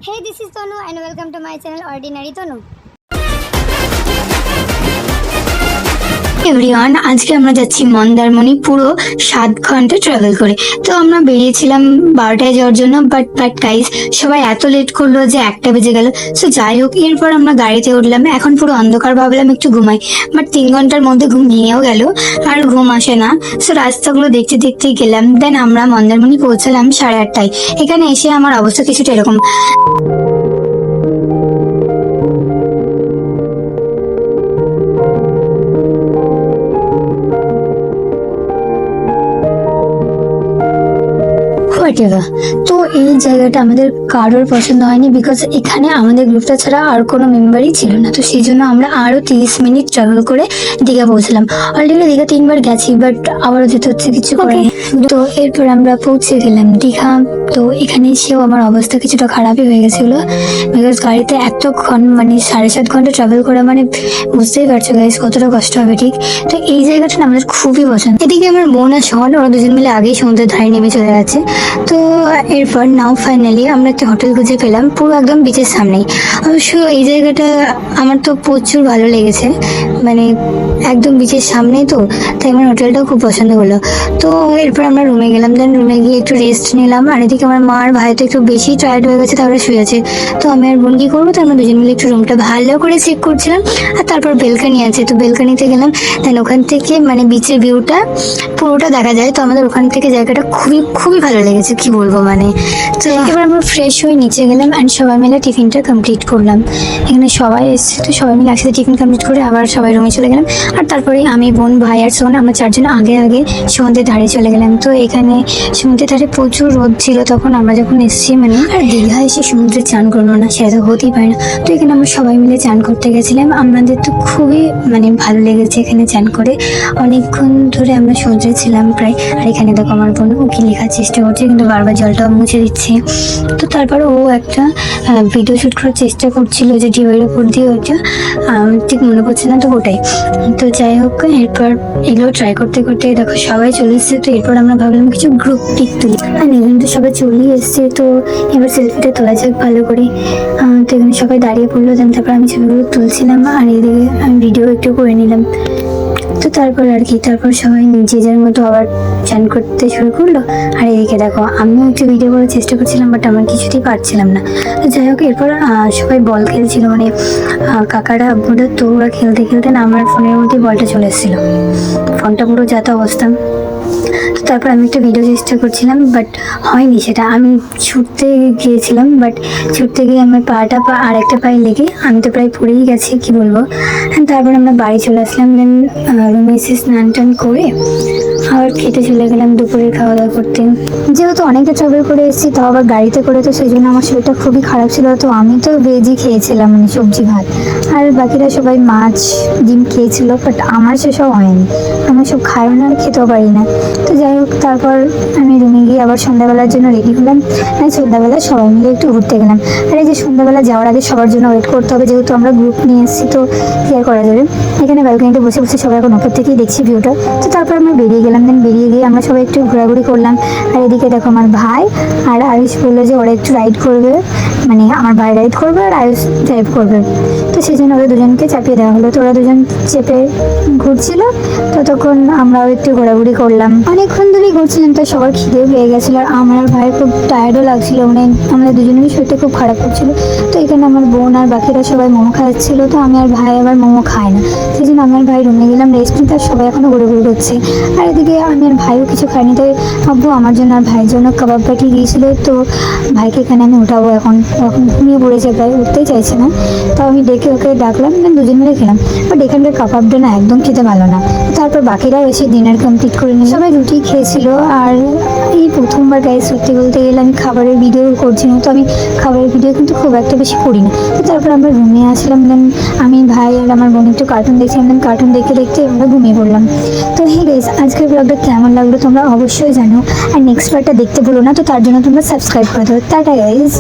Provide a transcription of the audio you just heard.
Hey, this is Tonu and welcome to my channel Ordinary Tonu. Everyone, আজকে আমরা যাচ্ছি মন্দারমণি পুরো 7 ঘন্টা ট্রাভেল করে। তো আমরা বেরিয়েছিলাম 12টায় যাওয়ার জন্য, বাট গাইস সবাই এত লেট করলো যে 1টা বেজে গেল। সো যাই হোক, এরপর আমরা গাড়িতে উঠলাম। এখন পুরো অন্ধকার, ভাবলাম একটু ঘুমাই, বাট 3 ঘন্টার মধ্যে ঘুম ভেঙেও গেল, আর ঘুম আসে না। সো রাস্তাগুলো দেখতে দেখতেই গেলাম। দেন আমরা মন্দারমণি পৌঁছালাম 8:30টায়। এখানে এসে আমার অবস্থা কিছুটা এরকম। তো এই জায়গাটা আমাদের কারোর পছন্দ হয়নি, বিকজ এখানে আমাদের গ্রুপটা ছাড়া আর কোনো মেম্বারই ছিল না। তো সেই জন্য আমরা আরো 30 মিনিট ট্রাভেল করে দীঘা পৌঁছলাম। অলরেডি দীঘা 3বার গেছি, বাট আবারও যেতে হচ্ছে, কিছু করে। তো এরপর আমরা পৌঁছে গেলাম দীঘা। তো এখানে এসেও আমার অবস্থা কিছুটা খারাপই হয়ে গেছিল, বিকজ গাড়িতে এতক্ষণ মানে 7.5 ঘন্টা ট্রাভেল করা, মানে বুঝতেই পারছো গাইস কতটা কষ্ট হবে। ঠিক, তো এই জায়গাটা না আমাদের খুবই পছন্দ। এদিকে আমার বোন আর শহর, ওরা দুজন মিলে আগেই সমুদ্রের ধারে নেমে চলে গেছে। তো এরপর নাও ফাইনালি আমরা একটা হোটেল খুঁজে পেলাম, পুরো একদম বিচের সামনেই। অবশ্য এই জায়গাটা আমার তো প্রচুর ভালো লেগেছে, মানে একদম বিচের সামনেই, তো তাই আমার হোটেলটাও খুব পছন্দ হলো। তো এরপর আমরা রুমে গেলাম। দেন রুমে গিয়ে একটু রেস্ট নিলাম। আর এদিকে আমার মা আর ভাই তো একটু বেশি টায়ার্ড হয়ে গেছে, তারপরে শুয়ে আছে। তো আমি আর বোন কি করবো, তো আমরা দুজন মিলে একটু রুমটা ভালো করে চেক করছিলাম। আর তারপর বেলকানি আছে, তো বেলকানিতে গেলাম। দেন ওখান থেকে মানে বিচের ভিউটা পুরোটা দেখা যায়। তো আমাদের ওখান থেকে জায়গাটা খুবই ভালো লেগেছে, কি বলবো মানে। তো এবার আমরা ফ্রেশ হয়ে নিচে গেলাম অ্যান্ড সবাই মিলে টিফিনটা কমপ্লিট করলাম। এখানে সবাই এসছে, তো সবাই মিলে একসাথে টিফিন কমপ্লিট করে আবার সবাই রুমে চলে গেলাম। আর তারপরে আমি, বোন, ভাই আর সোন, আমরা 4 জন আগে সমুদ্রের ধারে চলে গেলাম। তো এখানে সমুদ্রের ধারে প্রচুর রোদ ছিল তখন আমরা যখন এসেছি, মানে আর দীঘা এসে সমুদ্রে চান করবো না, সেটা তো হতেই পারে না। তো এখানে আমরা সবাই মিলে চান করতে গেছিলাম। আমাদের তো খুবই মানে ভালো লেগেছে এখানে চান করে। অনেকক্ষণ ধরে আমরা সমুদ্রে ছিলাম প্রায়। আর এখানে দেখো আমার বোন ওকে লেখার চেষ্টা করছে, কিন্তু বারবার জলটা মুছে দিচ্ছে। তো তারপর ও একটা ভিডিও শুট করার চেষ্টা করছিল, যে টিভির উপর দিয়ে, ওইটা ঠিক মনে পড়ছে না, তো ওটাই। তো যাই হোক, এরপর এগুলো ট্রাই করতে করতে দেখো সবাই চলে এসছে। তো এরপর আমরা ভাবলাম কিছু গ্রুপ পিক তুলি, আর এখানে তো সবাই চলে এসছে। তো এবার সেলফিটা তোলা যাক ভালো করে। তো এখানে সবাই দাঁড়িয়ে পড়লো, দেন তারপর আমি ছবিগুলো তুলছিলাম, আর এদিকে আমি ভিডিও একটু করে নিলাম। তো তারপর আর কি, তারপর সবাই যে যার মতো আবার চান করতে শুরু করলো। আর এদিকে দেখো আমিও একটু ভিডিও করার চেষ্টা করছিলাম, বাট আমার কিছুতেই পারছিলাম না। তো যাই হোক, এরপর সবাই বল খেলছিল, মানে কাকারা আব্বুরা। তো ওরা খেলতে খেলতে না আমার ফোনের মধ্যে বলটা চলে এসেছিলো, ফোনটা পুরো যাতা অবস্থা। তো তারপর আমি একটা ভিডিও চেষ্টা করছিলাম, বাট হয়নি সেটা। আমি ছুটতে গিয়েছিলাম, বাট ছুটতে গিয়ে আমার পাটা আর একটা পায়ে লেগে আমি তো প্রায় পড়েই গেছি, কি বলবো। তারপর আমরা বাড়ি চলে আসলাম। দেন রুমে এসে স্নান টান করে আবার খেতে চলে গেলাম দুপুরে খাওয়া দাওয়া করতে। যেহেতু অনেকটা ট্রাভেল করে এসেছি, তাও আবার গাড়িতে করে, তো সেই জন্য আমার শরীরটা খুবই খারাপ ছিল। তো আমি তো ভেজই খেয়েছিলাম, মানে সবজি ভাত। আর বাকিরা সবাই মাছ ডিম খেয়েছিল, বাট আমার সেসব হয়নি। আমি সব খাইও না, খেতেও পারি না। তো যাই হোক, তারপর আমি রুমে গিয়ে আবার সন্ধ্যাবেলার জন্য রেডি হলাম। সন্ধ্যাবেলা সবাই মিলে একটু ঘুরতে গেলাম। আর এই যে সন্ধ্যাবেলা যাওয়ার আগে সবার জন্য ওয়েট করতে হবে, যেহেতু আমরা গ্রুপ নিয়ে এসেছি, তো কি আর করা যাবে। এখানে ব্যালকনিতে বসে বসে সবাই এখন ওপর থেকেই দেখছি ভিউটা। তো তারপর আমরা বেরিয়ে গেলাম। দেন বেরিয়ে গিয়ে আমরা সবাই একটু ঘোরাঘুরি করলাম। আর এদিকে দেখো আমার ভাই আর আয়ুষ বললো যে ওরা একটু রাইড করবে, মানে আমার ভাই রাইড করবে আর আয়ুষ ড্রাইভ করবে। তো সেই জন্য ওদের দুজনকে চাপিয়ে দেওয়া হলো। তো ওরা দুজন চেপে ঘুরছিল, ততক্ষণ আমরাও একটু ঘোরাঘুরি করলাম। অনেকক্ষণ ধরেই ঘুরছিলাম, তো সবার খিদেও পেয়ে গেছিলো। আর আমার ভাইয়ের খুব টায়ার্ডও লাগছিল, মানে আমরা দুজনেরই শরীরটা খুব খারাপ করছিল। তো এখানে আমার বোন আর বাকিরা সবাই মোমো খাচ্ছিল। তো আমি আর ভাই আবার মোমো খায় না, সেই জন্য আমার ভাই রুমে গেলাম রেস্ট নিতে। আর সবাই এখনো ঘুরে করছে। আর এদিকে আমি আর ভাইও কিছু খাইনি, তাই আব্বু আমার জন্য আর ভাইয়ের জন্য কাবাব পাঠিয়ে দিয়েছিল। তো ভাইকে এখানে আমি উঠাবো, এখন ঘুমিয়ে পড়েছে, প্রায় উঠতেই চাইছে না। তো আমি ডেকে ওকে ডাকলাম, দুজন মিলে খেলাম। বাট এখানকার কাবাবটা না একদম খেতে ভালো না। তারপর বাকিরাও এসে ডিনার কমপ্লিট করে নিল, সবাই রুটি খেয়েছিল। আর এই প্রথমবার গায়ে সত্যি বলতে গেলে আমি খাবারের ভিডিও করছি না, তো আমি খাবারের ভিডিও কিন্তু খুব একটা বেশি করি না। তো তারপর আমরা রুমে আসলাম। দেন আমি, ভাই আর আমার বোন একটু কার্টুন দেখছিলাম। দেন কার্টুন দেখতে দেখতে আমরা ঘুমিয়ে পড়লাম। তো হে গাইস, আজকের ব্লগটা কেমন লাগলো তোমরা অবশ্যই জানো। আর নেক্সট পার্টটা দেখতে ভুলো না, তো তার জন্য তোমরা সাবস্ক্রাইব করে দেবো। Tata guys.